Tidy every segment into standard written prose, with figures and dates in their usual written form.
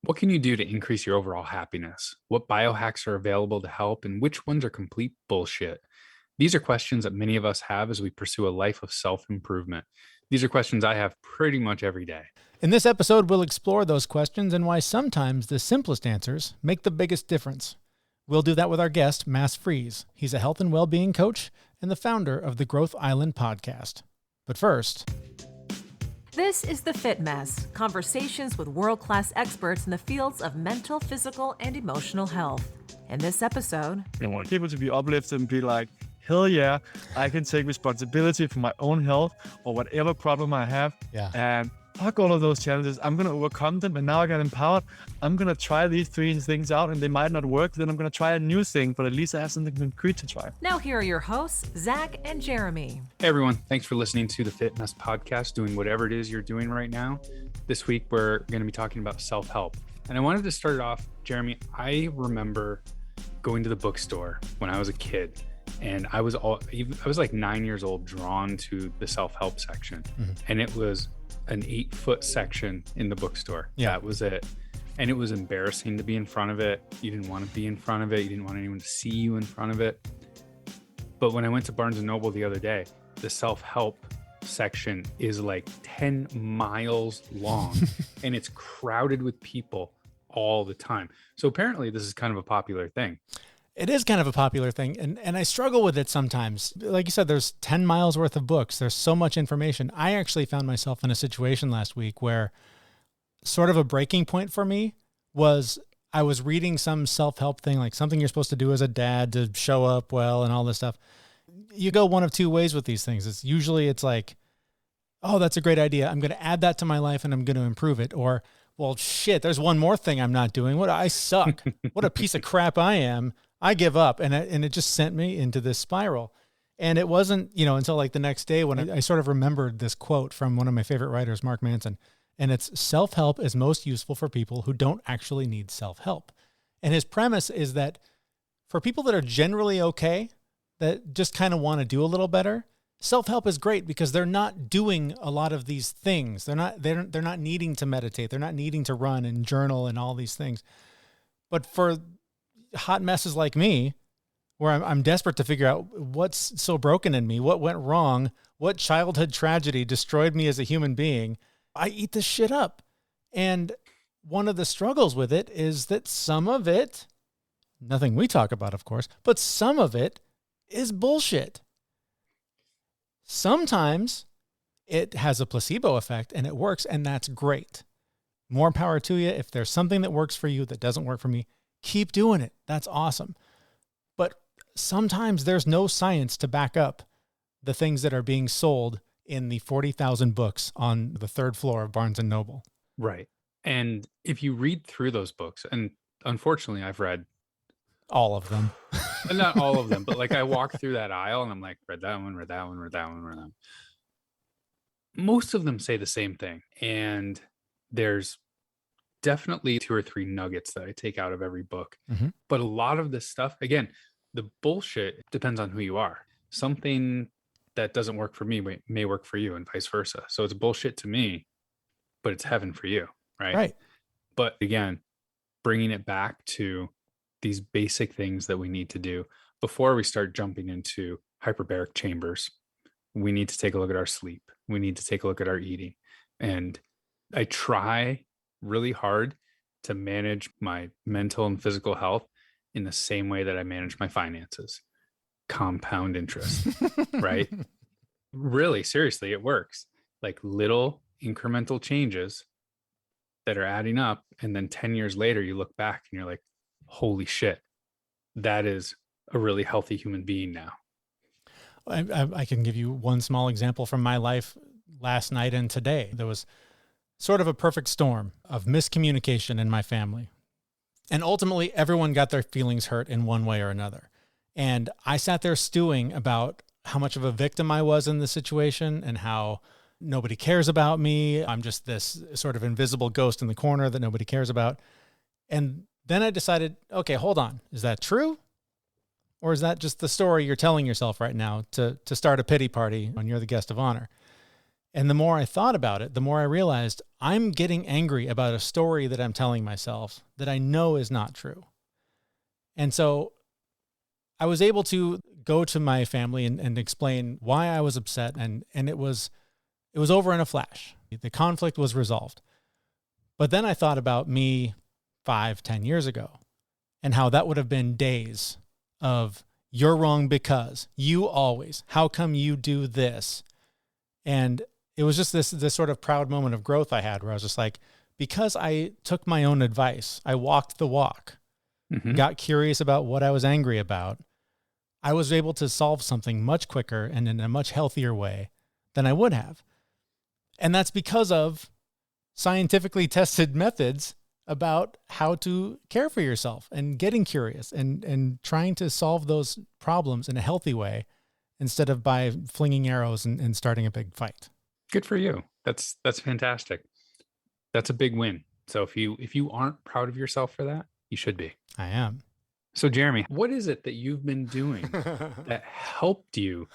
What can you do to increase your overall happiness? What biohacks are available to help, and which ones are complete bullshit? These are questions that many of us have as we pursue a life of self-improvement. These are questions I have pretty much every day. In this episode, we'll explore those questions and why sometimes the simplest answers make the biggest difference. We'll do that with our guest, Mads Friis. He's a health and well-being coach and the founder of the GrowthIsland podcast. But first... This is The Fit Mess, conversations with world-class experts in the fields of mental, physical, and emotional health. In this episode... I want people to be uplifted and be like, hell yeah, I can take responsibility for my own health or whatever problem I have. Yeah. And fuck all of those challenges. I'm going to overcome them. And now I got empowered. I'm going to try these three things out and they might not work. Then I'm going to try a new thing, but at least I have something concrete to try. Now here are your hosts, Zach and Jeremy. Hey everyone, thanks for listening to the Fitness Podcast, doing whatever it is you're doing right now. This week, we're going to be talking about self-help. And I wanted to start it off, Jeremy, I remember going to the bookstore when I was a kid. And I was like 9 years old, drawn to the self-help section. Mm-hmm. And it was an 8-foot section in the bookstore. Yeah. That was it. And it was embarrassing to be in front of it. You didn't want to be in front of it. You didn't want anyone to see you in front of it. But when I went to Barnes & Noble the other day, the self-help section is like 10 miles long and it's crowded with people all the time. So apparently this is kind of a popular thing. It is kind of a popular thing, and I struggle with it sometimes. Like you said, there's 10 miles worth of books. There's so much information. I actually found myself in a situation last week where sort of a breaking point for me was I was reading some self-help thing, like something you're supposed to do as a dad to show up well and all this stuff. You go one of two ways with these things. It's like, oh, that's a great idea. I'm going to add that to my life and I'm going to improve it. Or, well, shit, there's one more thing I'm not doing. I suck. What a piece of crap I am. I give up. And it just sent me into this spiral. And it wasn't, until like the next day when I sort of remembered this quote from one of my favorite writers, Mark Manson. And it's self-help is most useful for people who don't actually need self-help. And his premise is that for people that are generally okay, that just kind of want to do a little better, self-help is great because they're not doing a lot of these things. They're not needing to meditate. They're not needing to run and journal and all these things. But for hot messes like me, where I'm desperate to figure out what's so broken in me, what went wrong, what childhood tragedy destroyed me as a human being, I eat this shit up. And one of the struggles with it is that some of it, nothing we talk about, of course, but some of it is bullshit. Sometimes it has a placebo effect and it works, and that's great. More power to you. If there's something that works for you that doesn't work for me, keep doing it. That's awesome. But sometimes there's no science to back up the things that are being sold in the 40,000 books on the third floor of Barnes & Noble. Right. And if you read through those books, and unfortunately I've read all of them. Not all of them, but like I walk through that aisle and I'm like, read that one, read that one, read that one, read that one. Most of them say the same thing. And there's definitely 2 or 3 nuggets that I take out of every book. Mm-hmm. But a lot of this stuff, again, the bullshit depends on who you are. Something that doesn't work for me may work for you and vice versa. So it's bullshit to me, but it's heaven for you, right? Right. But again, bringing it back to these basic things that we need to do before we start jumping into hyperbaric chambers. We need to take a look at our sleep. We need to take a look at our eating. And I try really hard to manage my mental and physical health in the same way that I manage my finances. Compound interest, right? Really, seriously, it works. Like little incremental changes that are adding up. And then 10 years later, you look back and you're like, holy shit, that is a really healthy human being now. I can give you one small example from my life last night and today. There was sort of a perfect storm of miscommunication in my family. And ultimately, everyone got their feelings hurt in one way or another. And I sat there stewing about how much of a victim I was in the situation and how nobody cares about me. I'm just this sort of invisible ghost in the corner that nobody cares about. And then I decided, okay, hold on. Is that true? Or is that just the story you're telling yourself right now to start a pity party when you're the guest of honor? And the more I thought about it, the more I realized I'm getting angry about a story that I'm telling myself that I know is not true. And so I was able to go to my family and explain why I was upset. And it was over in a flash. The conflict was resolved. But then I thought about me 5-10 years ago and how that would have been days of you're wrong because you always, how come you do this? And it was just this sort of proud moment of growth I had where I was just like, because I took my own advice, I walked the walk, got curious about what I was angry about, I was able to solve something much quicker and in a much healthier way than I would have. And that's because of scientifically tested methods about how to care for yourself and getting curious and trying to solve those problems in a healthy way instead of by flinging arrows and starting a big fight. Good for you. That's fantastic. That's a big win. So if you aren't proud of yourself for that, you should be. I am. So Jeremy, what is it that you've been doing that helped you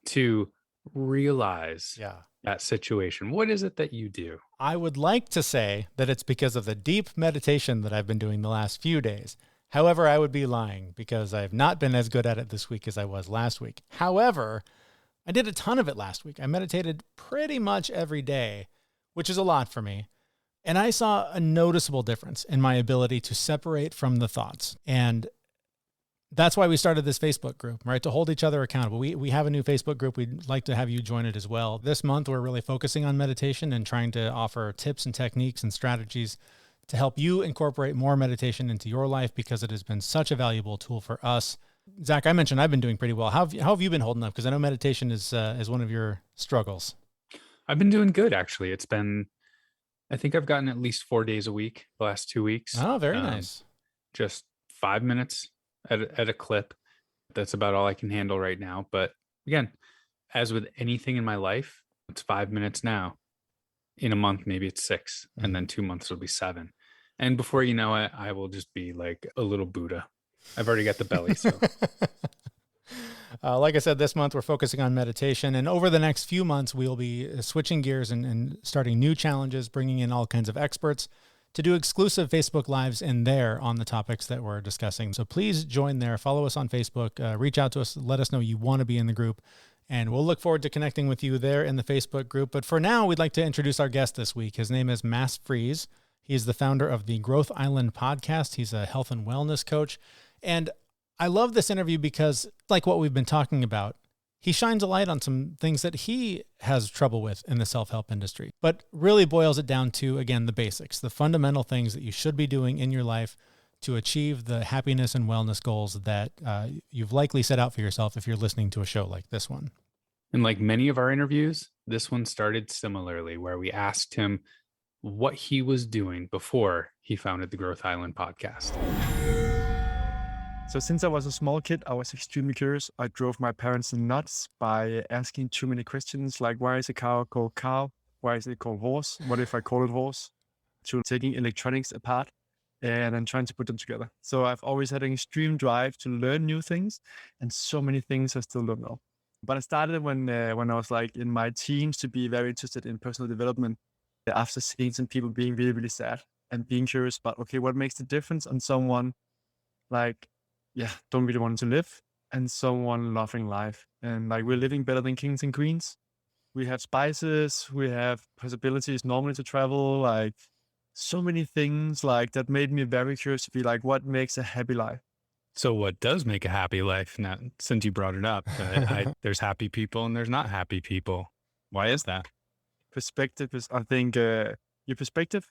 to realize that situation? What is it that you do? I would like to say that it's because of the deep meditation that I've been doing the last few days. However, I would be lying because I've not been as good at it this week as I was last week. However, I did a ton of it last week. I meditated pretty much every day, which is a lot for me. And I saw a noticeable difference in my ability to separate from the thoughts. And that's why we started this Facebook group, right? To hold each other accountable. We have a new Facebook group. We'd like to have you join it as well. This month, we're really focusing on meditation and trying to offer tips and techniques and strategies to help you incorporate more meditation into your life because it has been such a valuable tool for us. Zach, I mentioned I've been doing pretty well. How have you been holding up? Because I know meditation is one of your struggles. I've been doing good, actually. I think I've gotten at least 4 days a week the last 2 weeks. Oh, very nice. Just 5 minutes at a clip. That's about all I can handle right now. But again, as with anything in my life, it's 5 minutes now. In a month, maybe it's 6, and then 2 months will be 7. And before you know it, I will just be like a little Buddha. I've already got the belly. So, like I said, this month we're focusing on meditation, and over the next few months, we'll be switching gears and starting new challenges, bringing in all kinds of experts to do exclusive Facebook Lives in there on the topics that we're discussing. So please join there, follow us on Facebook, reach out to us, let us know you want to be in the group, and we'll look forward to connecting with you there in the Facebook group. But for now, we'd like to introduce our guest this week. His name is Mads Friis. He's the founder of the GrowthIsland podcast. He's a health and wellness coach. And I love this interview because, like what we've been talking about, he shines a light on some things that he has trouble with in the self-help industry, but really boils it down to, again, the basics, the fundamental things that you should be doing in your life to achieve the happiness and wellness goals that you've likely set out for yourself if you're listening to a show like this one. and like many of our interviews, this one started similarly, where we asked him what he was doing before he founded the GrowthIsland podcast. So since I was a small kid, I was extremely curious. I drove my parents nuts by asking too many questions, like why is a cow called cow? Why is it called horse? What if I call it horse? To taking electronics apart and then trying to put them together. So I've always had an extreme drive to learn new things, and so many things I still don't know. But I started when I was like in my teens to be very interested in personal development after seeing some people being really, really sad and being curious about, okay, what makes the difference on someone like, don't really want to live, and someone loving life. And like, we're living better than kings and queens. We have spices, we have possibilities normally to travel, like so many things like that made me very curious to be like, what makes a happy life? So what does make a happy life? Now, since you brought it up, there's happy people and there's not happy people. Why is that? Perspective is, I think, your perspective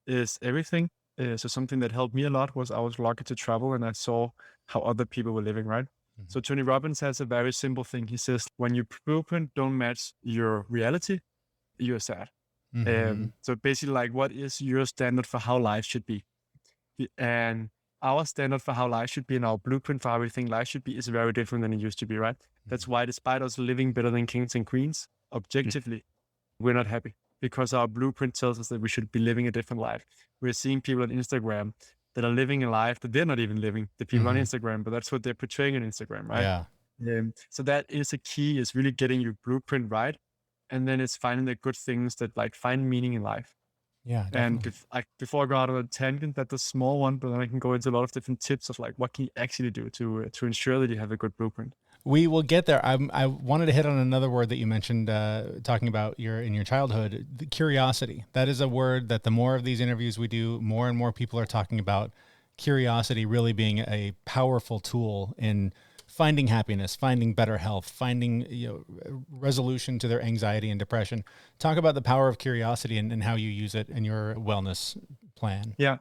is everything. So something that helped me a lot was I was lucky to travel and I saw how other people were living, right? Mm-hmm. So Tony Robbins has a very simple thing. He says, when your blueprint don't match your reality, you're sad. Mm-hmm. So basically, like, what is your standard for how life should be? And our standard for how life should be and our blueprint for how we think life should be is very different than it used to be, right? Mm-hmm. That's why despite us living better than kings and queens, objectively, we're not happy because our blueprint tells us that we should be living a different life. We're seeing people on Instagram that are living a life that they're not even living, the people on Instagram, but that's what they're portraying on Instagram, right? Yeah. So that is a key, is really getting your blueprint right And then it's finding the good things that like find meaning in life. Yeah, And definitely. before I go out on a tangent, that's a small one, but then I can go into a lot of different tips of like what can you actually do to ensure that you have a good blueprint. We will get there. I wanted to hit on another word that you mentioned, talking about in your childhood, the curiosity. That is a word that the more of these interviews we do, more and more people are talking about curiosity really being a powerful tool in finding happiness, finding better health, finding resolution to their anxiety and depression. Talk about the power of curiosity and how you use it in your wellness plan. Yeah.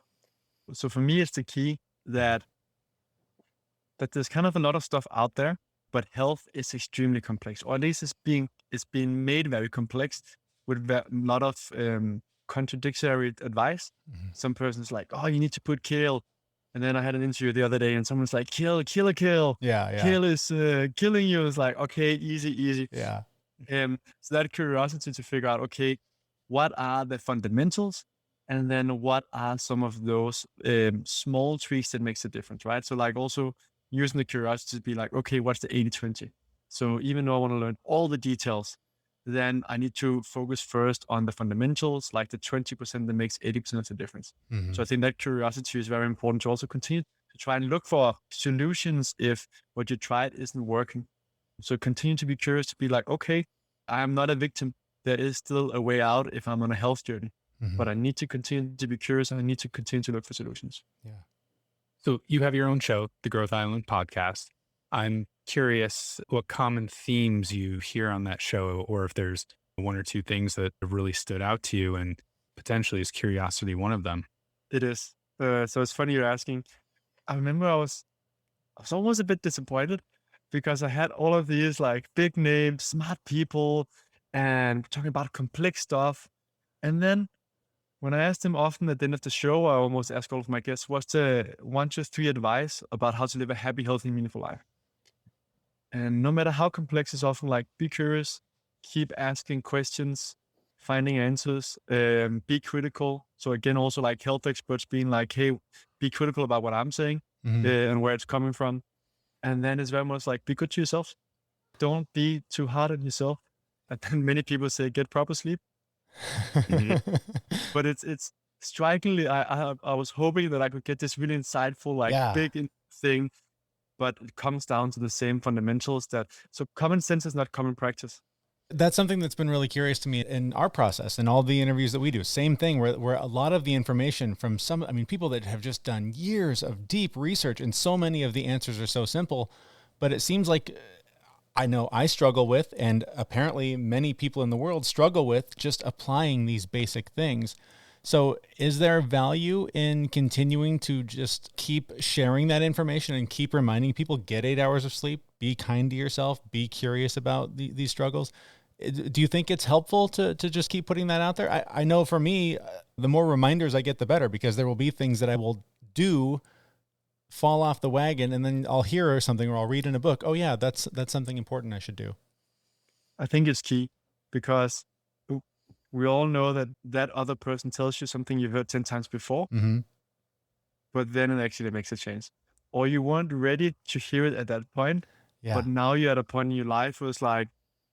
So for me, it's the key that there's kind of a lot of stuff out there, but health is extremely complex, or at least it's being made very complex with a lot of contradictory advice. Mm-hmm. Some person's like, "Oh, you need to put kale," and then I had an interview the other day, and someone's like, "Kill. Yeah. Kale is killing you." It's like, okay, easy. Yeah. So that curiosity to figure out, okay, what are the fundamentals? And then what are some of those small tweaks that makes a difference, right? So like also using the curiosity to be like, okay, what's the 80-20? So even though I want to learn all the details, then I need to focus first on the fundamentals, like the 20% that makes 80% of the difference. Mm-hmm. So I think that curiosity is very important to also continue to try and look for solutions if what you tried isn't working. So continue to be curious, to be like, okay, I am not a victim. There is still a way out if I'm on a health journey. Mm-hmm. But I need to continue to be curious, and I need to continue to look for solutions. Yeah. So you have your own show, the Growth Island podcast. I'm curious what common themes you hear on that show, or if there's one or two things that have really stood out to you, and potentially is curiosity one of them? It is. So it's funny you're asking. I remember I was almost a bit disappointed because I had all of these like big names, smart people, and talking about complex stuff. And then when I asked them often at the end of the show, I almost ask all of my guests, what's the 1, 2, 3 advice about how to live a happy, healthy, meaningful life? And no matter how complex, it's often like, be curious, keep asking questions, finding answers, be critical. So again, also like health experts being like, hey, be critical about what I'm saying and where it's coming from. And then it's very much like, be good to yourself. Don't be too hard on yourself. And then many people say, get proper sleep. But it's strikingly, I was hoping that I could get this really insightful, like big thing, but it comes down to the same fundamentals so common sense is not common practice. That's something that's been really curious to me in our process and all the interviews that we do. Same thing where a lot of the information from people that have just done years of deep research, and so many of the answers are so simple, but it seems like I know I struggle with, and apparently many people in the world struggle with, just applying these basic things. So is there value in continuing to just keep sharing that information and keep reminding people, get 8 hours of sleep, be kind to yourself, be curious about these struggles? Do you think it's helpful to just keep putting that out there? I know for me, the more reminders I get, the better, because there will be things that I will do, fall off the wagon, and then I'll hear something or I'll read in a book, oh yeah, that's something important I should do. I think it's key because we all know that other person tells you something you've heard 10 times before, but then it actually makes a change. Or you weren't ready to hear it at that point, but now you're at a point in your life where it's like,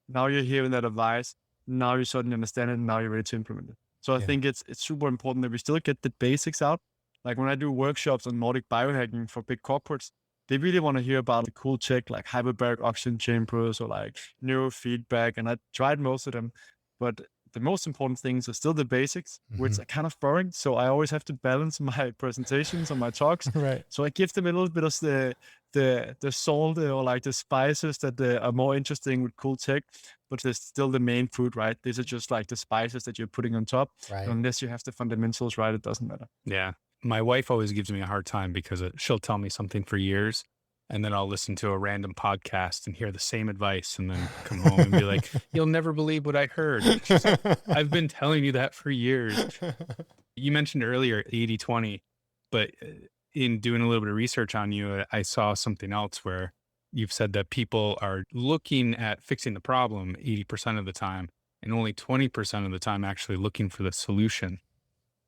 now you're hearing that advice, now you suddenly understand it, and now you're ready to implement it. So I think it's super important that we still get the basics out. Like when I do workshops on Nordic biohacking for big corporates, they really want to hear about the cool tech like hyperbaric oxygen chambers or like neurofeedback. And I tried most of them, but the most important things are still the basics, which are kind of boring. So I always have to balance my presentations or my talks. Right. So I give them a little bit of the salt or like the spices that are more interesting with cool tech, but there's still the main food, right? These are just like the spices that you're putting on top. Right. Unless you have the fundamentals right, it doesn't matter. Yeah. My wife always gives me a hard time because she'll tell me something for years, and then I'll listen to a random podcast and hear the same advice, and then come home and be like, you'll never believe what I heard. She's like, I've been telling you that for years. You mentioned earlier 80-20, but in doing a little bit of research on you, I saw something else where you've said that people are looking at fixing the problem 80% of the time, and only 20% of the time actually looking for the solution.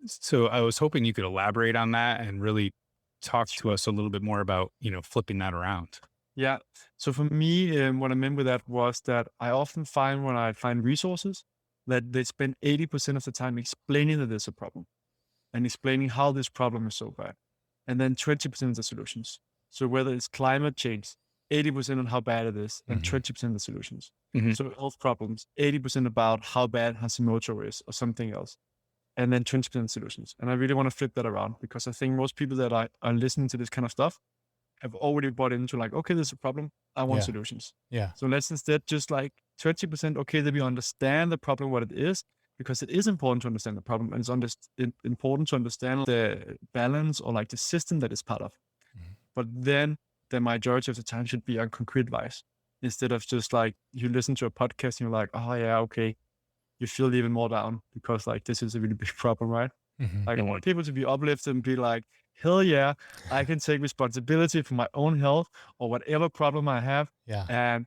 So I was hoping you could elaborate on that and really talk to us a little bit more about, flipping that around. Yeah. So for me, what I meant with that was that I often find when I find resources that they spend 80% of the time explaining that there's a problem and explaining how this problem is so bad. And then 20% of the solutions. So whether it's climate change, 80% on how bad it is, and 20% of the solutions. So health problems, 80% about how bad Hashimoto is or something else. And then 20% solutions. And I really want to flip that around because I think most people that are listening to this kind of stuff have already bought into like, okay, there's a problem. I want solutions. Yeah. So let's instead just like 20%, okay, that we understand the problem, what it is, because it is important to understand the problem. And it's important to understand the balance or like the system that it's part of. But then the majority of the time should be on concrete advice instead of just like you listen to a podcast and you're like, oh yeah, okay. You feel even more down because like this is a really big problem, right? Like I want people to be uplifted and be like, hell yeah, I can take responsibility for my own health or whatever problem I have. Yeah. And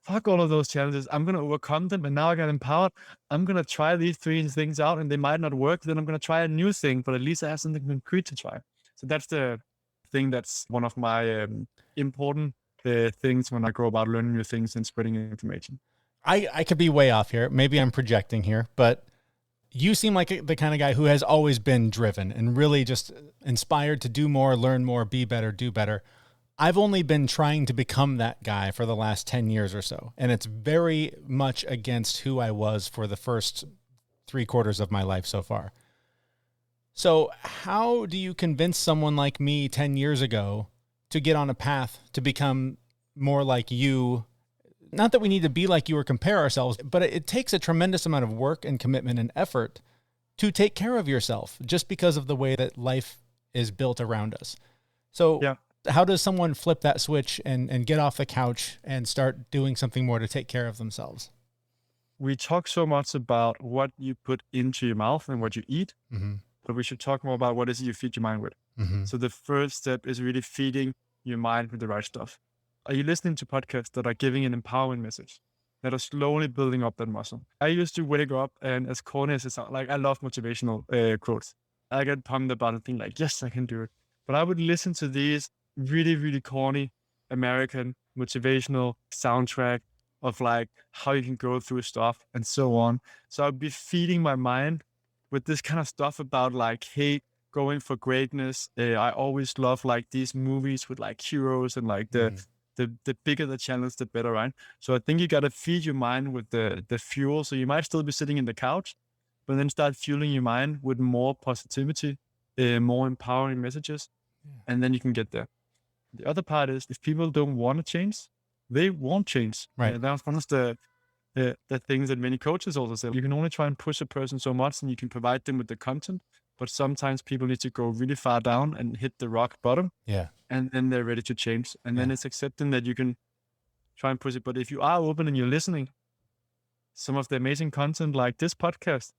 fuck all of those challenges. I'm going to overcome them. And now I got empowered. I'm going to try these 3 things out and they might not work. Then I'm going to try a new thing, but at least I have something concrete to try. So that's the thing. That's one of my important things when I go about learning new things and spreading information. I could be way off here. Maybe I'm projecting here, but you seem like the kind of guy who has always been driven and really just inspired to do more, learn more, be better, do better. I've only been trying to become that guy for the last 10 years or so. And it's very much against who I was for the first 3/4 of my life so far. So how do you convince someone like me 10 years ago to get on a path to become more like you? Not that we need to be like you or compare ourselves, but it takes a tremendous amount of work and commitment and effort to take care of yourself just because of the way that life is built around us. So how does someone flip that switch and get off the couch and start doing something more to take care of themselves? We talk so much about what you put into your mouth and what you eat, but we should talk more about what is it you feed your mind with. So the first step is really feeding your mind with the right stuff. Are you listening to podcasts that are giving an empowering message, that are slowly building up that muscle? I used to wake up and as corny as it sounds, like I love motivational quotes. I get pumped about it, think like, yes, I can do it. But I would listen to these really, really corny American motivational soundtrack of like how you can go through stuff and so on. So I'd be feeding my mind with this kind of stuff about like, hey, going for greatness. I always love like these movies with like heroes and like the bigger the challenge, the better, right? So I think you got to feed your mind with the fuel. So you might still be sitting in the couch, but then start fueling your mind with more positivity, more empowering messages, and then you can get there. The other part is if people don't want to change, they won't change. Right. That's one of the things that many coaches also say. You can only try and push a person so much and you can provide them with the content, but sometimes people need to go really far down and hit the rock bottom. Yeah. And then they're ready to change. And then it's accepting that you can try and push it. But if you are open and you're listening, some of the amazing content like this podcast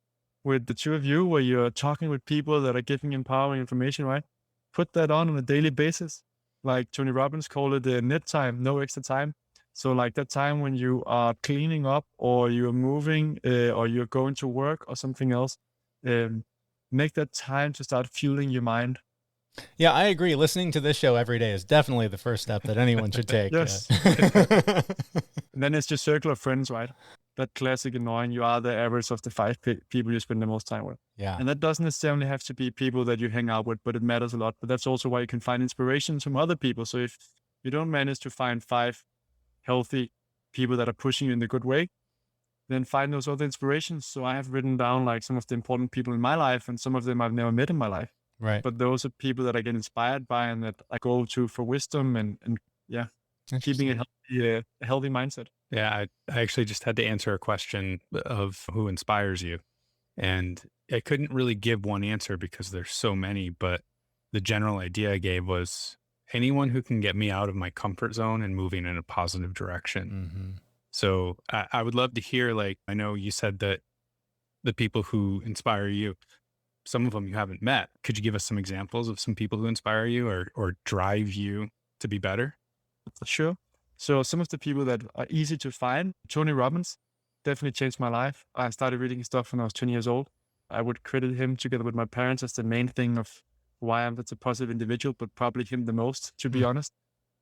with the two of you, where you're talking with people that are giving empowering information, right? Put that on a daily basis. Like Tony Robbins called it the net time, no extra time. So like that time when you are cleaning up or you're moving or you're going to work or something else, make that time to start fueling your mind. Yeah, I agree. Listening to this show every day is definitely the first step that anyone should take. Yes. And then it's just circle of friends, right? That classic annoying, you are the average of the 5 people you spend the most time with. Yeah. And that doesn't necessarily have to be people that you hang out with, but it matters a lot. But that's also why you can find inspirations from other people. So if you don't manage to find 5 healthy people that are pushing you in the good way, then find those other inspirations. So I have written down like some of the important people in my life, and some of them I've never met in my life. Right. But those are people that I get inspired by and that I go to for wisdom and keeping a healthy mindset. Yeah, I actually just had to answer a question of who inspires you. And I couldn't really give one answer because there's so many, but the general idea I gave was anyone who can get me out of my comfort zone and moving in a positive direction. So I would love to hear, like, I know you said that the people who inspire you, some of them you haven't met. Could you give us some examples of some people who inspire you or drive you to be better? Sure. So some of the people that are easy to find, Tony Robbins definitely changed my life. I started reading his stuff when I was 20 years old. I would credit him together with my parents as the main thing of why I'm such a positive individual, but probably him the most, to be honest.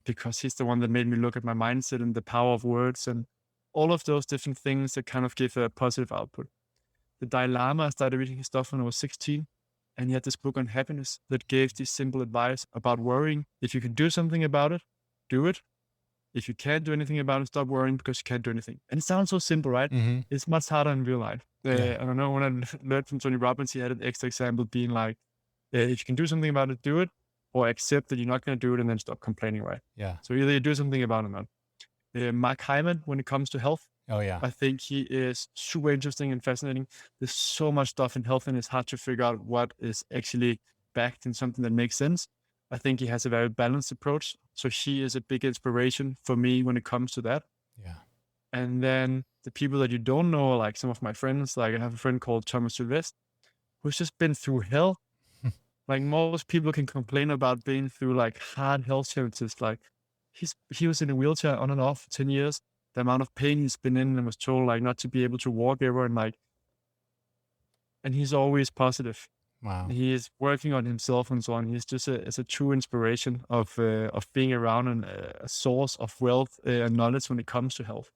because he's the one that made me look at my mindset and the power of words and all of those different things that kind of give a positive output. The Dalai Lama, I started reading his stuff when I was 16, and he had this book on happiness that gave this simple advice about worrying. If you can do something about it, do it. If you can't do anything about it, stop worrying because you can't do anything. And it sounds so simple, right? Mm-hmm. It's much harder in real life. Yeah. I don't know, when I learned from Tony Robbins, he had an extra example being like, if you can do something about it, do it, or accept that you're not going to do it and then stop complaining, right? Yeah. So either you do something about it or not. Mark Hyman, when it comes to health, Oh, yeah. I think he is super interesting and fascinating. There's so much stuff in health and it's hard to figure out what is actually backed in something that makes sense. I think he has a very balanced approach. So he is a big inspiration for me when it comes to that. Yeah. And then the people that you don't know, like some of my friends, like I have a friend called Thomas Sylvestre, who's just been through hell. Like most people can complain about being through like hard health challenges. Like he was in a wheelchair on and off for 10 years. The amount of pain he's been in and was told like not to be able to walk ever, and he's always positive. Wow. He is working on himself and so on. He's just a true inspiration of being around and a source of wealth and knowledge when it comes to health.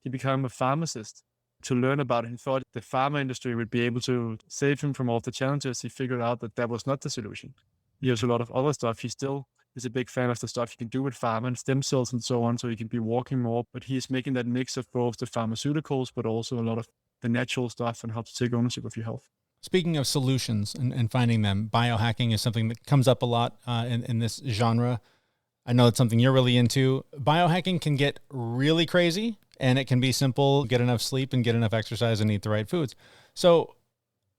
He became a pharmacist to learn about it. He thought the pharma industry would be able to save him from all the challenges. He figured out that was not the solution. He has a lot of other stuff. He still is a big fan of the stuff you can do with pharma and stem cells and so on, so you can be walking more. But he's making that mix of both the pharmaceuticals, but also a lot of the natural stuff and how to take ownership of your health. Speaking of solutions and finding them, biohacking is something that comes up a lot in this genre. I know it's something you're really into. Biohacking can get really crazy, and it can be simple: get enough sleep and get enough exercise and eat the right foods. So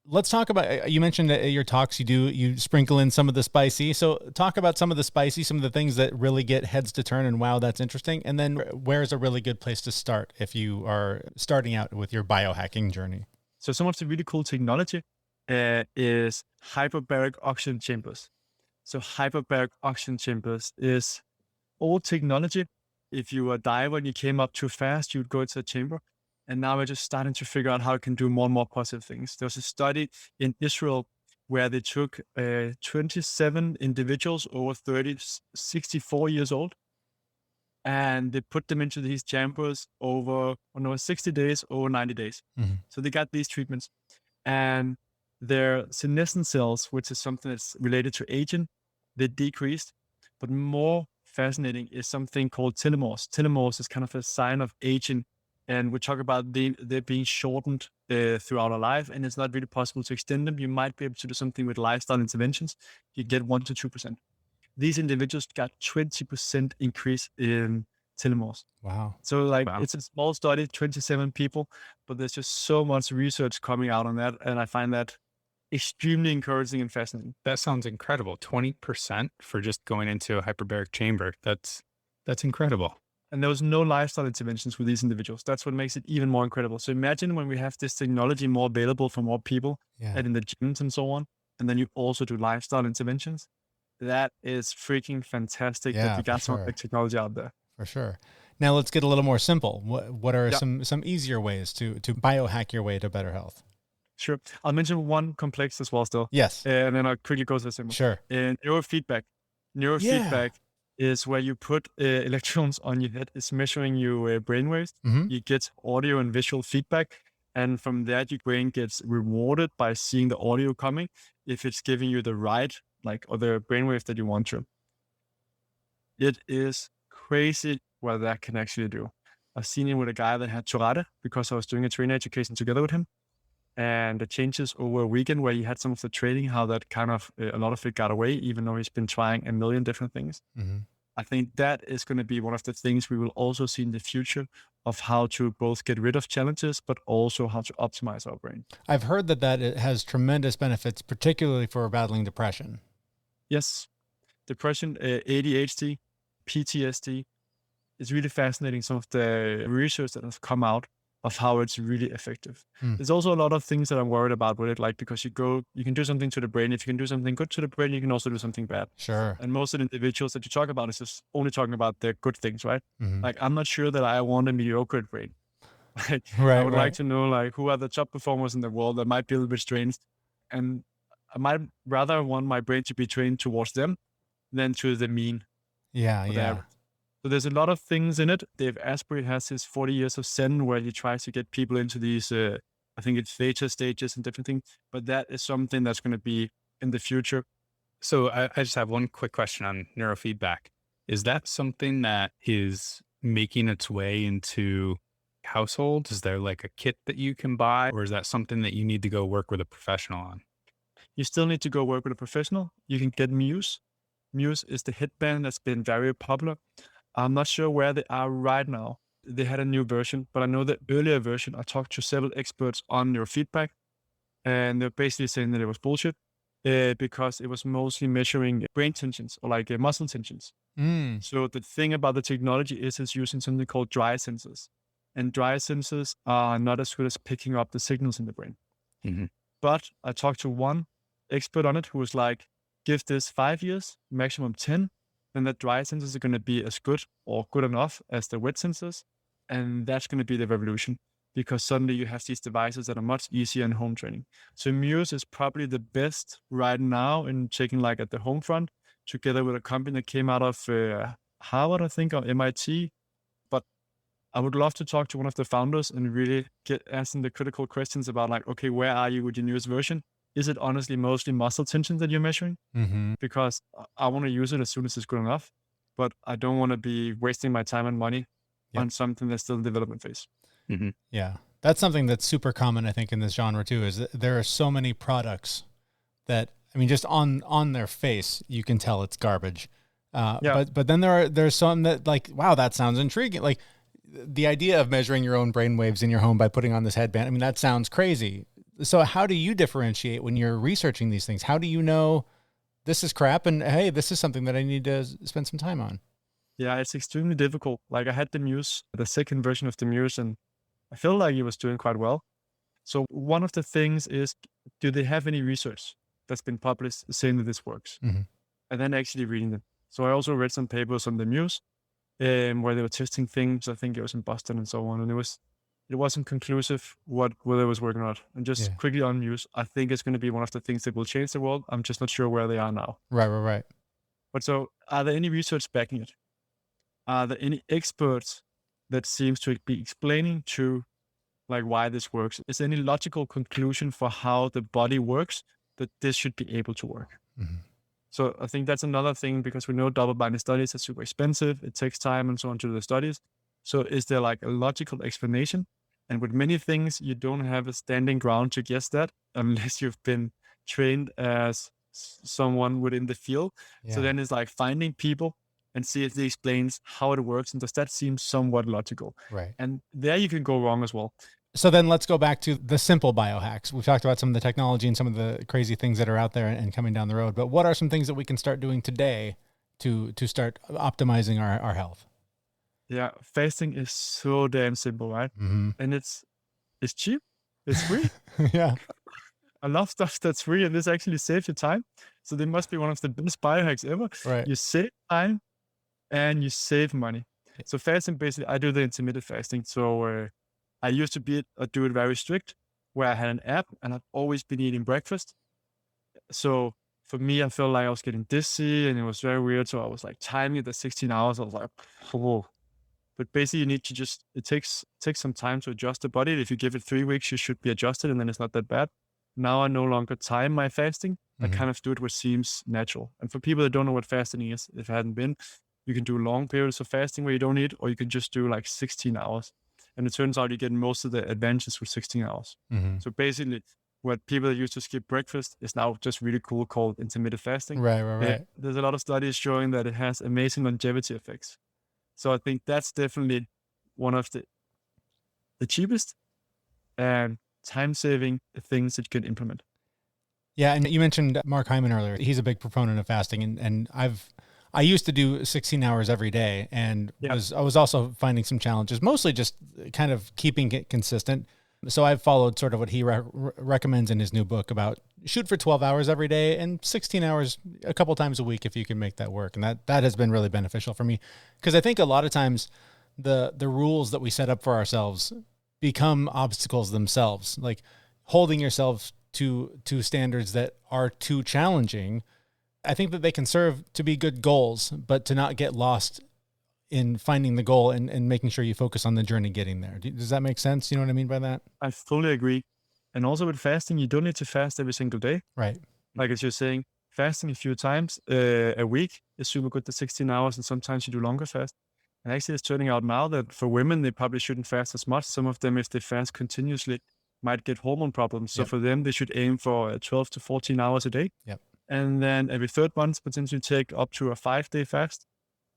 let's talk about, you mentioned at your talks, you sprinkle in some of the spicy. So talk about some of the spicy, some of the things that really get heads to turn and wow, that's interesting. And then where's a really good place to start if you are starting out with your biohacking journey? So some of the really cool technology is hyperbaric oxygen chambers. So hyperbaric oxygen chambers is old technology. If you were a diver and you came up too fast, you would go into a chamber. And now we're just starting to figure out how it can do more and more positive things. There was a study in Israel where they took 27 individuals over 30, 64 years old, and they put them into these chambers over 60 days, over 90 days. Mm-hmm. So they got these treatments, and their senescent cells, which is something that's related to aging, they decreased. But more fascinating is something called telomeres. Telomeres is kind of a sign of aging. And we talk about they're being shortened throughout our life, and it's not really possible to extend them. You might be able to do something with lifestyle interventions. You get 1 to 2%. These individuals got 20% increase in telomeres. Wow. So It's a small study, 27 people, but there's just so much research coming out on that. And I find that extremely encouraging and fascinating. That sounds incredible. 20% for just going into a hyperbaric chamber. That's incredible. And there was no lifestyle interventions with these individuals. That's what makes it even more incredible. So imagine when we have this technology more available for more people and in the gyms and so on, and then you also do lifestyle interventions. That is freaking fantastic that we got some of the technology out there. For sure. Now let's get a little more simple. What are some easier ways to biohack your way to better health? Sure. I'll mention one complex as well still. Yes. And then I'll quickly go to the simple. Sure. Neurofeedback. Neurofeedback is where you put electrons on your head. It's measuring your brainwaves. Mm-hmm. You get audio and visual feedback. And from that, your brain gets rewarded by seeing the audio coming if it's giving you the right, or the brainwave that you want to. It is crazy what that can actually do. I've seen it with a guy that had Tourette because I was doing a trainer education together with him. And the changes over a weekend where he had some of the training, how that kind of, a lot of it got away, even though he's been trying a million different things. Mm-hmm. I think that is going to be one of the things we will also see in the future of how to both get rid of challenges, but also how to optimize our brain. I've heard that it has tremendous benefits, particularly for battling depression. Yes. Depression, ADHD, PTSD. It's really fascinating, some of the research that has come out of how it's really effective. There's also a lot of things that I'm worried about with it, because you can do something to the brain. If you can do something good to the brain, you can also do something bad. Sure. And most of the individuals that you talk about is just only talking about their good things, right? Mm-hmm. I'm not sure that I want a mediocre brain. I would like to know who are the top performers in the world that might be a little bit strange. And I might rather want my brain to be trained towards them than to the mean. Yeah. So there's a lot of things in it. Dave Asprey has his 40 years of Zen, where he tries to get people into these, I think it's theta stages and different things. But that is something that's going to be in the future. So I just have one quick question on neurofeedback. Is that something that is making its way into households? Is there like a kit that you can buy, or is that something that you need to go work with a professional on? You still need to go work with a professional. You can get Muse. Muse is the headband that's been very popular. I'm not sure where they are right now. They had a new version, but I know the earlier version, I talked to several experts on neurofeedback, and they're basically saying that it was bullshit because it was mostly measuring brain tensions or like muscle tensions. So the thing about the technology is it's using something called dry sensors. And dry sensors are not as good as picking up the signals in the brain. Mm-hmm. But I talked to one expert on it who was like, give this 5 years, maximum 10, then the dry sensors are going to be as good or good enough as the wet sensors. And that's going to be the revolution, because suddenly you have these devices that are much easier in home training. So Muse is probably the best right now in taking like at the home front, together with a company that came out of Harvard, I think, or MIT. But I would love to talk to one of the founders and really get asking the critical questions about like, okay, where are you with your newest version? Is it honestly mostly muscle tension that you're measuring? Mm-hmm. Because I want to use it as soon as it's good enough, but I don't want to be wasting my time and money on something that's still in development phase. Mm-hmm. Yeah. That's something that's super common, I think, in this genre too, is that there are so many products that, I mean, just on their face, you can tell it's garbage. But then there's some that like, wow, that sounds intriguing. Like the idea of measuring your own brain waves in your home by putting on this headband. I mean, that sounds crazy. So how do you differentiate when you're researching these things? How do you know this is crap and hey, this is something that I need to spend some time on? Yeah, it's extremely difficult. Like I had the Muse, the second version of the Muse, and I feel like it was doing quite well. So one of the things is, do they have any research that's been published saying that this works? Mm-hmm. And then actually reading them. So I also read some papers on the Muse where they were testing things. I think it was in Boston and so on. And it wasn't conclusive whether it was working or not. And just quickly on Muse, I think it's going to be one of the things that will change the world. I'm just not sure where they are now. Right. But so are there any research backing it? Are there any experts that seems to be explaining to like why this works? Is there any logical conclusion for how the body works that this should be able to work? Mm-hmm. So I think that's another thing, because we know double-blinded studies are super expensive. It takes time and so on to do the studies. So is there like a logical explanation? And with many things, you don't have a standing ground to guess that unless you've been trained as someone within the field. Yeah. So then it's like finding people and see if they explains how it works. And does that seem somewhat logical? Right. And there you can go wrong as well. So then let's go back to the simple biohacks. We've talked about some of the technology and some of the crazy things that are out there and coming down the road, but what are some things that we can start doing today to start optimizing our health? Yeah. Fasting is so damn simple, right? Mm-hmm. And it's cheap. It's free. Yeah. I love stuff that's free, and this actually saves you time. So they must be one of the best biohacks ever. Right. You save time and you save money. So fasting, basically, I do the intermittent fasting. So I used to do it very strict, where I had an app and I've always been eating breakfast. So for me, I felt like I was getting dizzy and it was very weird. So I was like timing the 16 hours. I was like, whoa. But basically you need to it takes some time to adjust the body. If you give it 3 weeks, you should be adjusted and then it's not that bad. Now I no longer time my fasting. Mm-hmm. I kind of do it what seems natural. And for people that don't know what fasting is, if it hadn't been, you can do long periods of fasting where you don't eat, or you can just do like 16 hours. And it turns out you get most of the advantages with 16 hours. Mm-hmm. So basically, what people that used to skip breakfast is now just really cool, called intermittent fasting. Right. There's a lot of studies showing that it has amazing longevity effects. So I think that's definitely one of the cheapest and time-saving things that you can implement. Yeah, and you mentioned Mark Hyman earlier. He's a big proponent of fasting, and I used to do 16 hours every day, and I was also finding some challenges, mostly just kind of keeping it consistent. So I've followed sort of what he recommends in his new book about shoot for 12 hours every day and 16 hours a couple times a week if you can make that work. And that has been really beneficial for me, because I think a lot of times the rules that we set up for ourselves become obstacles themselves, like holding yourself to standards that are too challenging. I think that they can serve to be good goals, but to not get lost in finding the goal and making sure you focus on the journey getting there. Does that make sense? You know what I mean by that? I fully agree. And also with fasting, you don't need to fast every single day. Right. Like as you're saying, fasting a few times a week is super good, the 16 hours, and sometimes you do longer fast. And actually it's turning out now that for women, they probably shouldn't fast as much. Some of them, if they fast continuously, might get hormone problems. So for them, they should aim for 12 to 14 hours a day. Yep. And then every third month, potentially take up to a 5-day fast,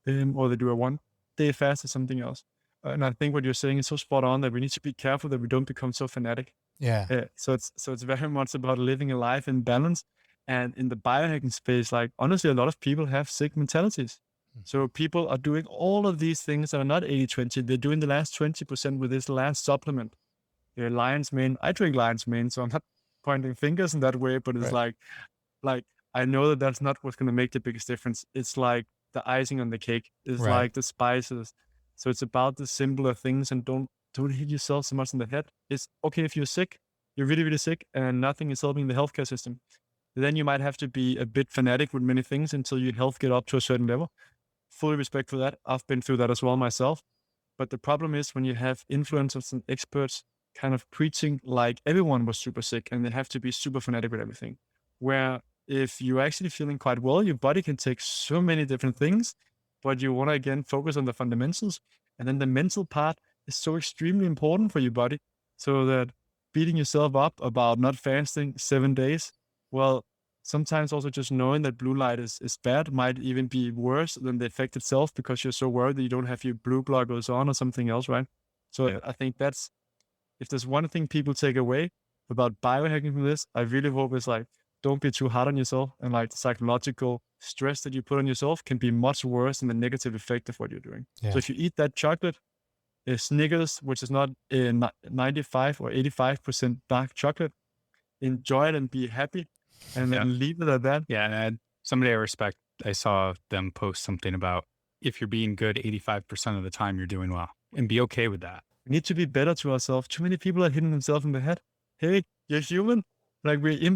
or they do a 1-day fast or something else. And I think what you're saying is so spot on that we need to be careful that we don't become so fanatic. Yeah. So it's very much about living a life in balance. And in the biohacking space, like honestly, a lot of people have sick mentalities. So people are doing all of these things that are not 80-20. They're doing the last 20% with this last supplement. They're lion's mane. I drink lion's mane, so I'm not pointing fingers in that way, but it's like I know that that's not what's going to make the biggest difference. It's like the icing on the cake. It's like the spices. So it's about the simpler things, and don't hit yourself so much in the head. It's okay if you're sick, you're really, really sick, and nothing is helping the healthcare system. Then you might have to be a bit fanatic with many things until your health get up to a certain level. Fully respect for that. I've been through that as well myself. But the problem is when you have influencers and experts kind of preaching like everyone was super sick and they have to be super fanatic with everything. Where if you're actually feeling quite well, your body can take so many different things, but you want to again focus on the fundamentals. And then the mental part is so extremely important for your body, so that beating yourself up about not fasting 7 days, well, sometimes also just knowing that blue light is bad might even be worse than the effect itself, because you're so worried that you don't have your blue blockers on or something else, right? So I think that's, if there's one thing people take away about biohacking from this, I really hope it's like, don't be too hard on yourself, and like the psychological stress that you put on yourself can be much worse than the negative effect of what you're doing. Yeah. So if you eat that chocolate, Snickers, which is not 95 or 85% dark chocolate, enjoy it and be happy, and then leave it at that. Yeah. And somebody I respect, I saw them post something about, if you're being good 85% of the time, you're doing well, and be okay with that. We need to be better to ourselves. Too many people are hitting themselves in the head. Hey, you're human. Like we're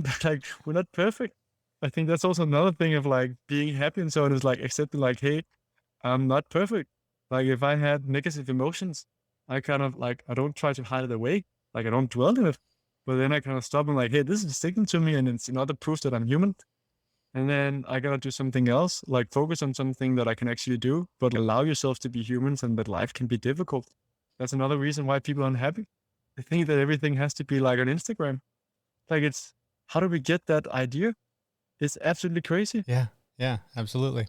not perfect. I think that's also another thing of like being happy and so on, is like accepting like, hey, I'm not perfect. Like if I had negative emotions, I kind of like, I don't try to hide it away. Like I don't dwell in it, but then I kind of stop and like, hey, this is sticking to me, and it's another proof that I'm human. And then I gotta do something else, like focus on something that I can actually do, but allow yourself to be humans and that life can be difficult. That's another reason why people are unhappy. They think that everything has to be like on Instagram. Like it's, how do we get that idea? It's absolutely crazy. Yeah, absolutely.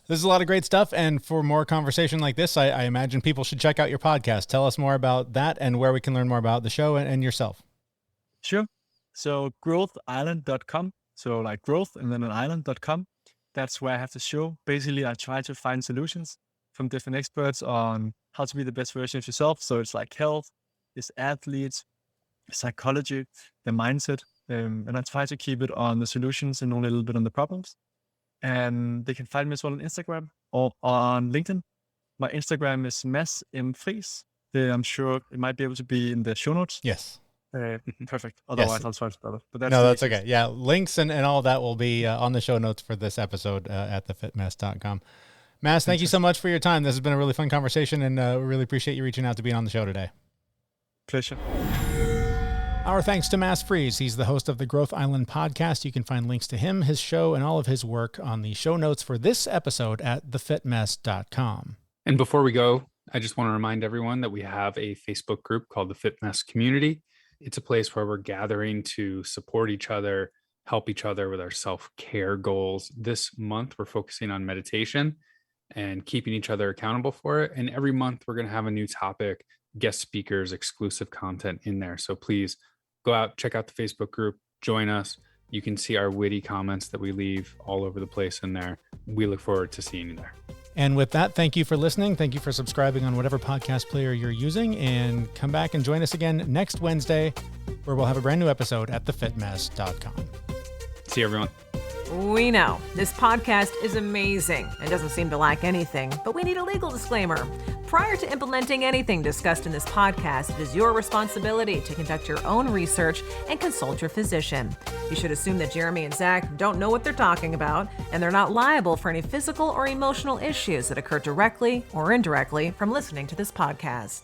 This is a lot of great stuff. And for more conversation like this, I imagine people should check out your podcast. Tell us more about that and where we can learn more about the show and yourself. Sure. So GrowthIsland.com. So like growth and then an island.com. That's where I have the show. Basically, I try to find solutions from different experts on how to be the best version of yourself. So it's like health, it's athletes, psychology, the mindset. And I try to keep it on the solutions and only a little bit on the problems. And they can find me as well on Instagram or on LinkedIn. My Instagram is Mads Friis. I'm sure it might be able to be in the show notes. Yes. Perfect. Otherwise, I'll try to spell it. But that's okay. Yeah. Links and all of that will be on the show notes for this episode at thefitmess.com. Mads, thank you so much for your time. This has been a really fun conversation, and we really appreciate you reaching out to being on the show today. Pleasure. Our thanks to Mads Friis. He's the host of the Growth Island podcast. You can find links to him, his show, and all of his work on the show notes for this episode at thefitmess.com. And before we go, I just want to remind everyone that we have a Facebook group called the Fit Mess Community. It's a place where we're gathering to support each other, help each other with our self-care goals. This month, we're focusing on meditation and keeping each other accountable for it. And every month, we're going to have a new topic, guest speakers, exclusive content in there. So please go out, check out the Facebook group, join us. You can see our witty comments that we leave all over the place in there. We look forward to seeing you there. And with that, thank you for listening. Thank you for subscribing on whatever podcast player you're using, and come back and join us again next Wednesday, where we'll have a brand new episode at thefitmess.com. See you, everyone. We know this podcast is amazing and doesn't seem to lack anything, but we need a legal disclaimer. Prior to implementing anything discussed in this podcast, it is your responsibility to conduct your own research and consult your physician. You should assume that Jeremy and Zach don't know what they're talking about, and they're not liable for any physical or emotional issues that occur directly or indirectly from listening to this podcast.